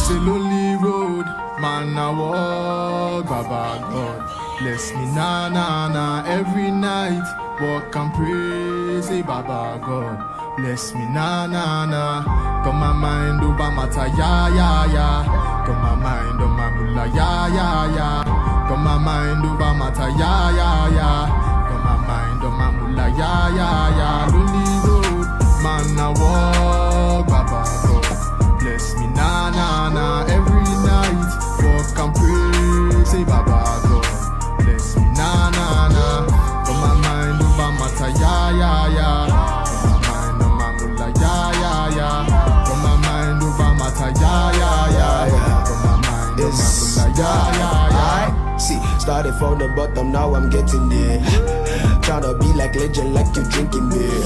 It's a lonely road, man, I walk, Baba God. Bless me, na na na, every night. Walk and pray, say Baba God. Bless me, na na na. Got my mind over matter, ya ya ya. Got my mind on my mullah, ya ya ya. Got my mind over matter, ya ya ya. Got my mind on my mullah, ya ya ya. Lonely road, man, I walk, Baba God. Bless me, na na na, every night. Walk and pray, say Baba God. Bless me, na na na. Got my mind over matter, ya ya ya. Got my mind on my mullah, ya ya ya. Got my mind over matter, ya ya ya. Got my mind on my mullah, ya ya ya. See, started from the bottom, now I'm getting there. Tryna be like legend, like you drinking beer.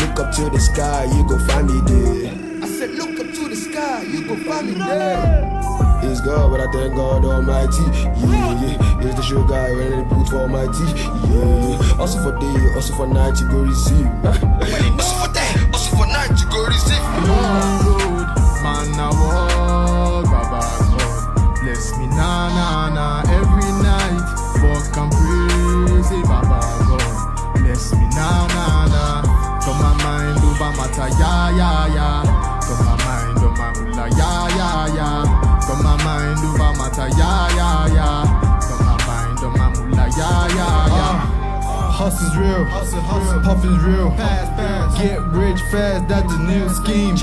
Look up to the sky, you gon' find me there. I said, look up to the sky, you gon' find me there. It's God, but I thank God Almighty. Yeah, yeah. It's the sugar when they put for my tea. Yeah, yeah. Also for day, also for night, you go receive. Also for day, also for night, you go receive. Long road, man, I walk, Baba God. Bless me, na na na, every night. Walk and pray, say Baba God. Bless me, na na na. Got my mind over matter, ya ya ya. Got my mind on my mullah, ya ya ya. Got my mind over matter, ya ya ya. Got my mind on my mullah, ya ya ya. Hustle's real, puffing's real. Get rich fast, that's the new scheme.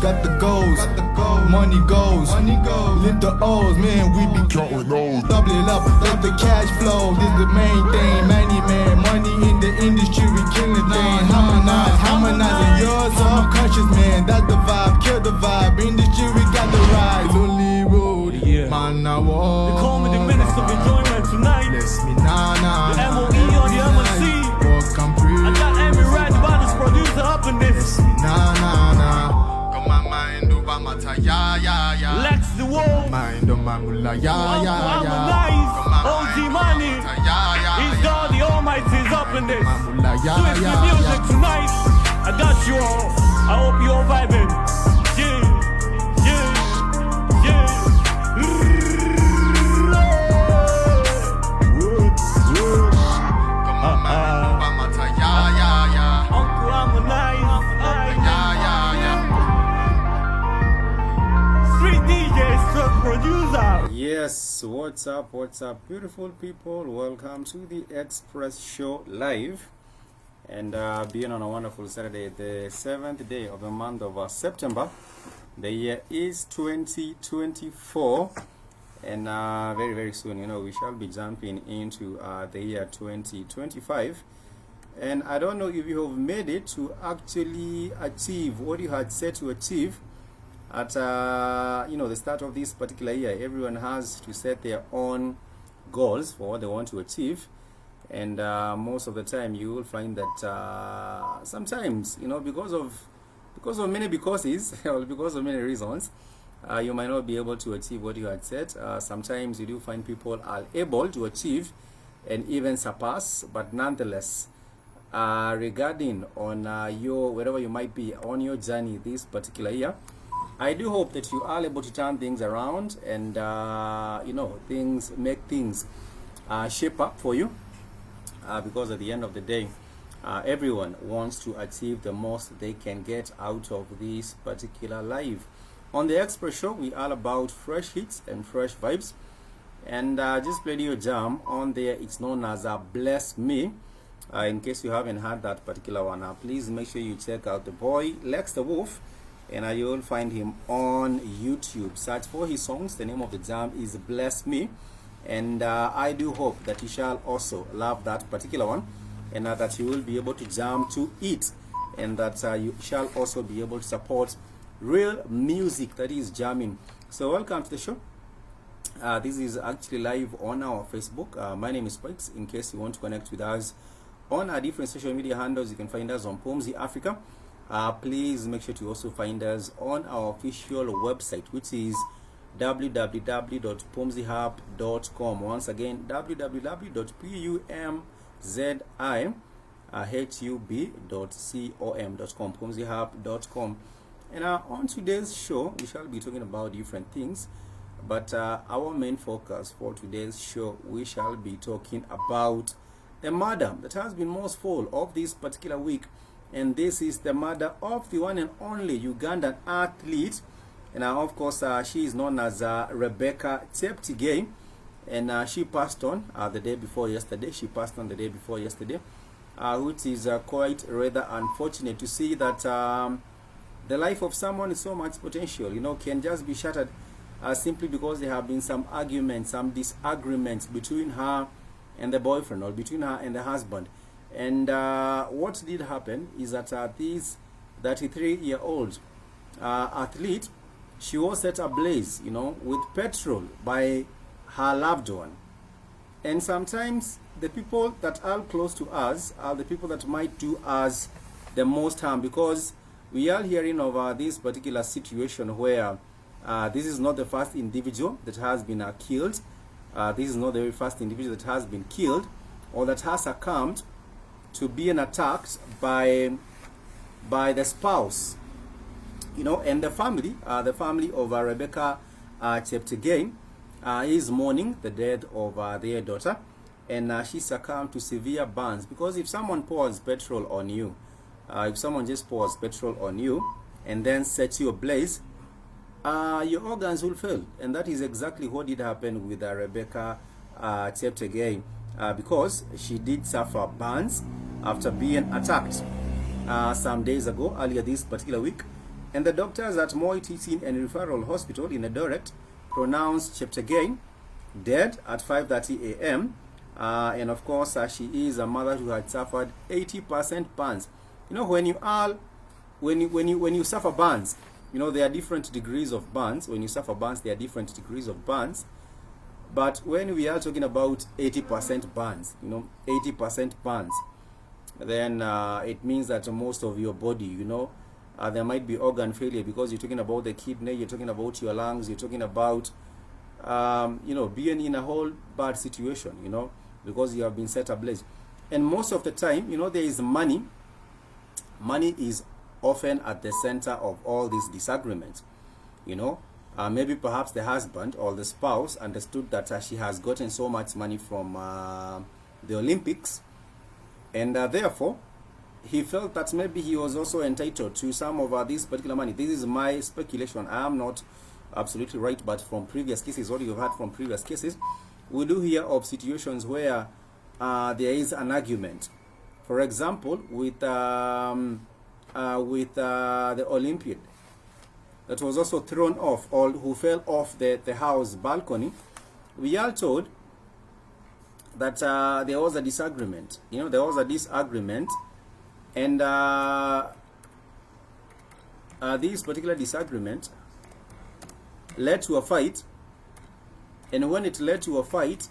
Got the goals, money goes. Lit the O's, man, we be counting those. Double it up, let the cash flow. This the main thing, money in the industry, we killing things. Harmonizing yours, subconscious, man. That's the vibe, kill the vibe. Industry, we got the ride. Lonely road, man, I walk. They call me the minister of enjoyment tonight. Bless me, na na. The MOE or the MOC. Walk and pray. I got every right by this producer up in this. Bless me, na na na. Got my mind over matter, ya ya ya. Lex the wall. Mind on my mullah, ya ya ya. Nice. Got my OG mind money. over matter, ya ya He's ya. God the Almighty is up in this. My mullah, ya Twist ya the music ya. tonight. I got you all. I hope you all vibing. Yeah, yeah, yeah. Got my mind over matter, ya ya ya. Uncle, I'm a nice. Ya ya ya. Street DJs, truck producer. Yes, what's up, beautiful people? Welcome to the Express Show live, and being on a wonderful Saturday, the 7th day of the month of September. The year is 2024, and very, very soon, we shall be jumping into the year 2025. And I don't know if you have made it to actually achieve what you had set to achieve at the start of this particular year. Everyone has to set their own goals for what they want to achieve, and most of the time you will find that sometimes because of many becauses or because of many reasons, you might not be able to achieve what you had set. Sometimes you do find people are able to achieve and even surpass, but nonetheless, regarding on your wherever you might be on your journey this particular year, I do hope that you are able to turn things around and make things shape up for you, because at the end of the day, everyone wants to achieve the most they can get out of this particular life. On the Express Show, we are about fresh hits and fresh vibes, and just played your jam on there. It's known as Bless Me. In case you haven't heard that particular one, please make sure you check out the boy Lex the Wolf, and you will find him on YouTube. Search for his songs. The name of the jam is Bless Me, and I do hope that you shall also love that particular one, and that you will be able to jam to it, and that you shall also be able to support real music that is jamming. So welcome to the show. This is actually live on our Facebook. My name is Spikes. In case you want to connect with us on our different social media handles, you can find us on Pomzi Africa. Please make sure to also find us on our official website, which is www.pomzihub.com. Once again, www.pomzihub.com, pomzihub.com. And on today's show, we shall be talking about different things. But our main focus for today's show, we shall be talking about the murder that has been most full of this particular week. And this is the murder of the one and only Ugandan athlete. And of course, she is known as Rebecca Cheptegei. And she passed on the day before yesterday. She passed on the day before yesterday, which is quite rather unfortunate to see that the life of someone with so much potential, can just be shattered simply because there have been some arguments, some disagreements between her and the boyfriend, or between her and the husband. And what did happen is that this 33-year-old athlete, she was set ablaze, with petrol by her loved one. And sometimes the people that are close to us are the people that might do us the most harm, because we are hearing of this particular situation where this is not the first individual that has been killed. This is not the very first individual that has been killed or that has succumbed to being attacked by the spouse. And the family of Rebecca Cheptegei is mourning the death of their daughter, and she succumbed to severe burns. Because if someone pours petrol on you, if someone just pours petrol on you and then sets you ablaze, your organs will fail. And that is exactly what did happen with Rebecca Cheptegei, because she did suffer burns after being attacked some days ago, earlier this particular week. And the doctors at Moi Teaching and Referral Hospital in Eldoret pronounced Cheptegei dead at 5:30 a.m. And of course, she is a mother who had suffered 80% burns. When you suffer burns, there are different degrees of burns. When you suffer burns, there are different degrees of burns. But when we are talking about 80% burns, 80% burns, then it means that most of your body, there might be organ failure, because you're talking about the kidney, you're talking about your lungs, you're talking about, being in a whole bad situation, because you have been set ablaze. And most of the time, there is money. Money is often at the center of all these disagreements. Maybe perhaps the husband or the spouse understood that she has gotten so much money from the Olympics, and therefore he felt that maybe he was also entitled to some of this particular money. This is my speculation. I am not absolutely right, but from previous cases, what you've heard from previous cases, we do hear of situations where there is an argument. For example, with the Olympian that was also thrown off, or who fell off the house balcony, we are told that there was a disagreement. There was a disagreement, and this particular disagreement led to a fight. And when it led to a fight,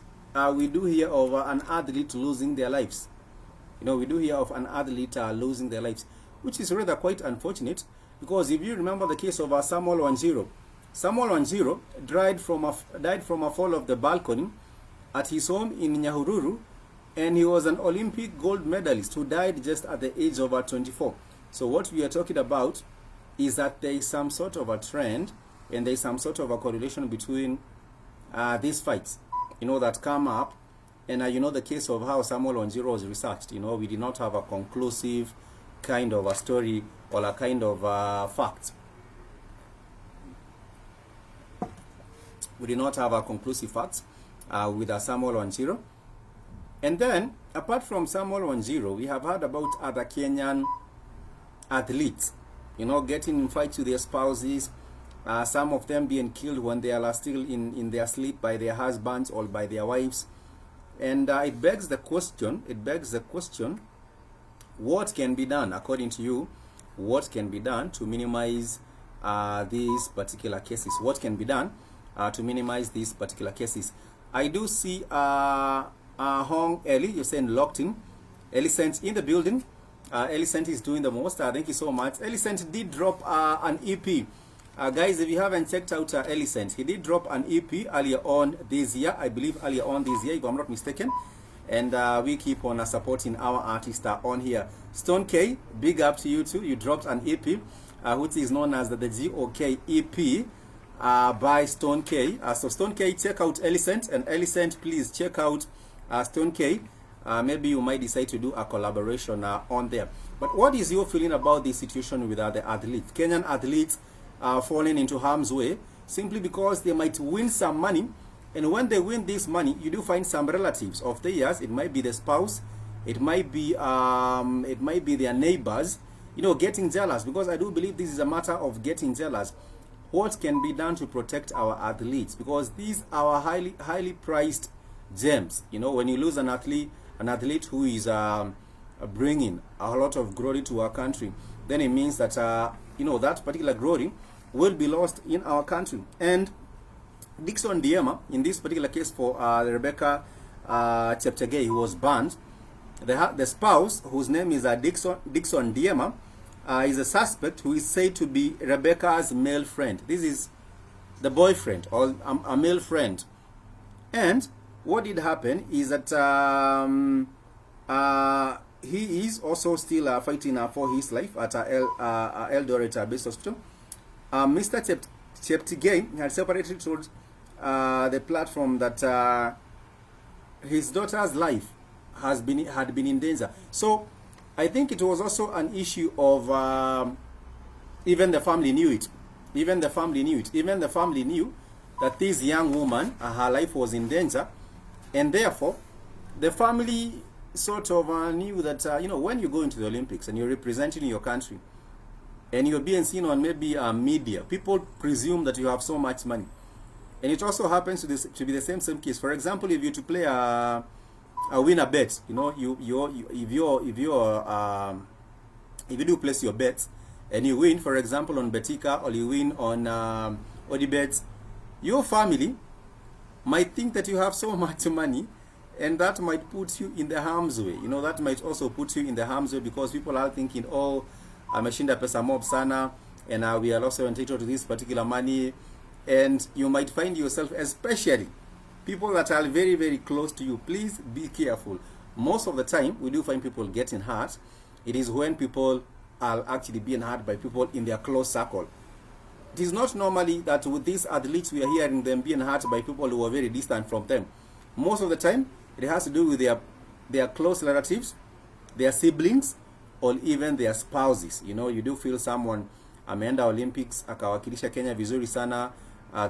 we do hear of an athlete losing their lives. We do hear of an athlete losing their lives, which is rather quite unfortunate, because if you remember the case of Samuel Wanjiru, died from a fall of the balcony at his home in Nyahururu, and he was an Olympic gold medalist who died just at the age of 24. So what we are talking about is that there is some sort of a trend, and there is some sort of a correlation between these fights, that come up. And the case of how Samuel Wanjiru was researched, we did not have a conclusive kind of a story or a kind of fact. We did not have a conclusive fact with Samuel Wanjiru. And then, apart from Samuel Wanjiru, we have heard about other Kenyan athletes, getting in fights with their spouses, some of them being killed when they are still in their sleep by their husbands or by their wives. And it begs the question, what can be done, according to you, what can be done to minimize these particular cases? What can be done to minimize these particular cases? I do see Hong Eli, you're saying locked in. Elicent in the building. Elicent is doing the most. Thank you so much. Elicent did drop an EP. Guys, if you haven't checked out Elicent, he did drop an EP earlier on this year, I believe earlier on this year, if I'm not mistaken. And we keep on supporting our artists on here. Stone K, big up to you too. You dropped an EP. which is known as the GOK EP by Stone K. So Stone K, check out Elicent, and Elicent, please check out Stone K. Maybe you might decide to do a collaboration on there. But what is your feeling about this situation with the athletes? Kenyan athletes falling into harm's way simply because they might win some money, and when they win this money, you do find some relatives of theirs. It might be the spouse, it might be their neighbors, you know, getting jealous, because I do believe this is a matter of getting jealous. What can be done to protect our athletes? Because these are highly priced gems. You know, when you lose an athlete who is bringing a lot of glory to our country, then it means that you know, that particular glory will be lost in our country. And Dixon Diema, in this particular case for Rebecca Cheptegei, who was banned, the spouse, whose name is Dixon Diema, is a suspect who is said to be Rebecca's male friend. This is the boyfriend, or a male friend. And what did happen is that he is also still fighting for his life at Eldoret based hospital. Mr. Cheptegei had separately told the platform that his daughter's life had been in danger. So I think it was also an issue of even the family knew it. Even the family knew that this young woman, her life was in danger, and therefore the family sort of knew that you know, when you go into the Olympics and you're representing your country and you're being seen on maybe media, people presume that you have so much money. And it also happens to be the same case. For example, if you to play a winner bet, you know, if you do place your bets and you win, for example, on Betika, or you win on Odibets, your family might think that you have so much money, and that might put you in the harm's way. You know, that might also put you in the harm's way, because people are thinking, oh, ameshinda pesa mob sana, and we are also entitled to this particular money. And you might find yourself, especially people that are very close to you, please be careful. Most of the time, we do find people getting hurt. It is when people are actually being hurt by people in their close circle. It is not normally that with these athletes we are hearing them being hurt by people who are very distant from them. Most of the time, it has to do with their close relatives, their siblings, or even their spouses. You know, you do feel someone ameenda Olympics akawakilisha Kenya vizuri sana,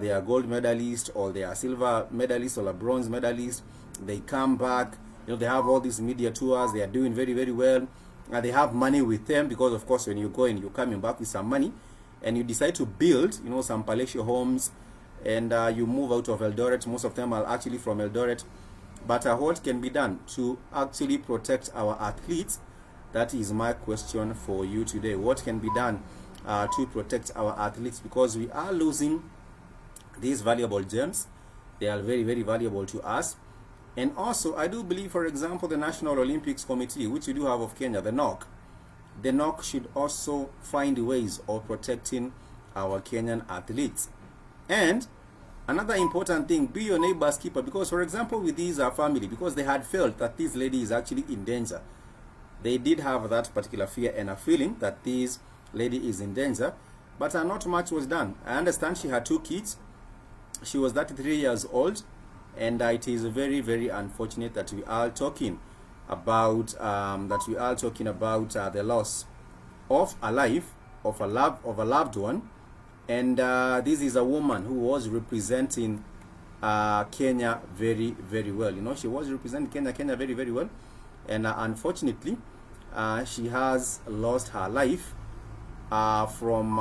they are gold medalist, or they are silver medalist, or a bronze medalist. They come back, you know, they have all these media tours, they are doing very well, they have money with them, because of course when you go and you're coming back with some money, and you decide to build, you know, some palatial homes, and you move out of Eldoret. Most of them are actually from Eldoret. But what can be done to actually protect our athletes? That is my question for you today. What can be done to protect our athletes? Because we are losing these valuable gems. They are very valuable to us. And also, I do believe, for example, the National Olympics Committee, which we do have of Kenya, the NOC should also find ways of protecting our Kenyan athletes. And another important thing, be your neighbor's keeper. Because, for example, with these family, because they had felt that this lady is actually in danger, they did have that particular fear and a feeling that this lady is in danger, but not much was done. I understand she had 2 kids. She was 33 years old, and it is very unfortunate that we are talking about the loss of a life, of a loved one. And this is a woman who was representing Kenya very well. You know, she was representing Kenya very well, and unfortunately, she has lost her life from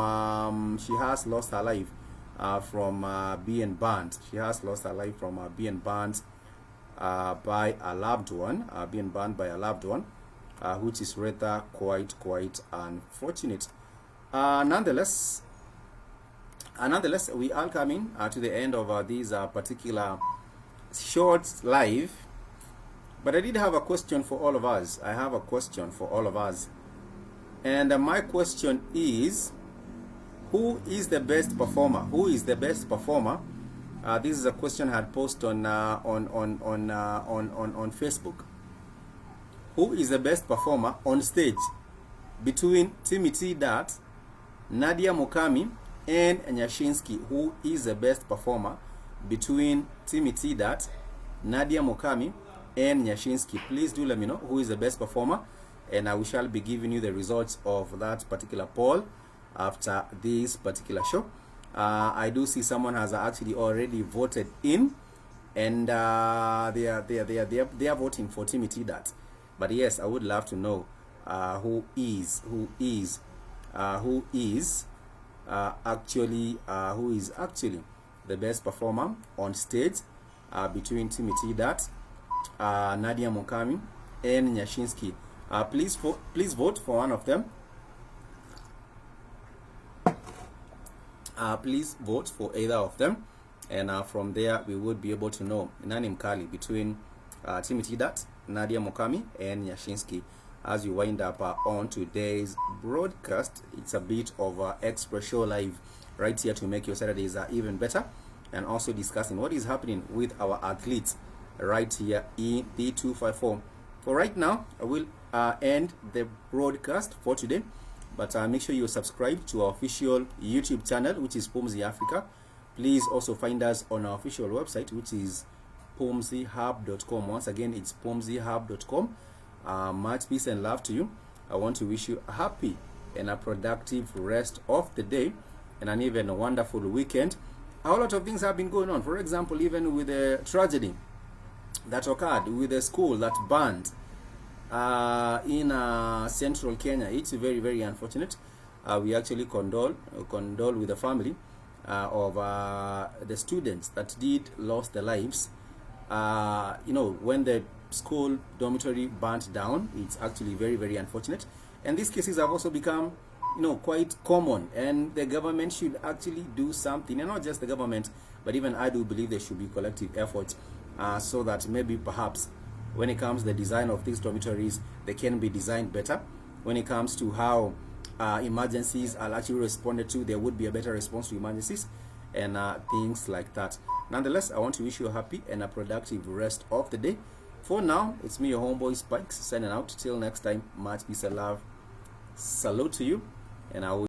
being banned. She has lost her life from being banned by a loved one, which is rather quite unfortunate. Nonetheless, we are coming to the end of this particular short live. But I did have a question for all of us. And my question is, who is the best performer? This is a question I had posted on Facebook. Who is the best performer on stage between Timothy Dat Nadia Mukami and Nyashinsky, who is the best performer between Timothy that Nadia Mukami and Nyashinsky. Please do let me know who is the best performer, and we shall be giving you the results of that particular poll after this particular show. I do see someone has actually already voted in, and they are voting for Timothy that. But yes, I would love to know who is actually the best performer on stage between Timothy that, Nadia Mukami and Nyashinsky. Please vote for one of them. Please vote for either of them, and from there we would be able to know nani mkali between Timothy that, Nadia Mukami and Nyashinsky. As we wind up on today's broadcast, it's a bit of Express Show Live right here to make your Saturdays even better, and also discussing what is happening with our athletes right here in the 254. For right now, I will end the broadcast for today, but make sure you subscribe to our official YouTube channel, which is Pumzi Africa. Please also find us on our official website, which is pumzihub.com. Once again, it's pumzihub.com. Much peace and love to you. I want to wish you a happy and a productive rest of the day, and an even wonderful weekend. A whole lot of things have been going on. For example, even with the tragedy that occurred with the school that burned in central Kenya. It's very, very unfortunate. We actually condole with the family of the students that did lost their lives. When the school dormitory burnt down, it's actually very, very unfortunate. And these cases have also become, quite common. And the government should actually do something. And not just the government, but even I do believe there should be collective efforts so that maybe perhaps when it comes to the design of these dormitories, they can be designed better. When it comes to how emergencies are actually responded to, there would be a better response to emergencies and things like that. Nonetheless, I want to wish you a happy and a productive rest of the day. For now, it's me, your homeboy Spikes, signing out. Till next time, much peace and love. Salute to you, and I will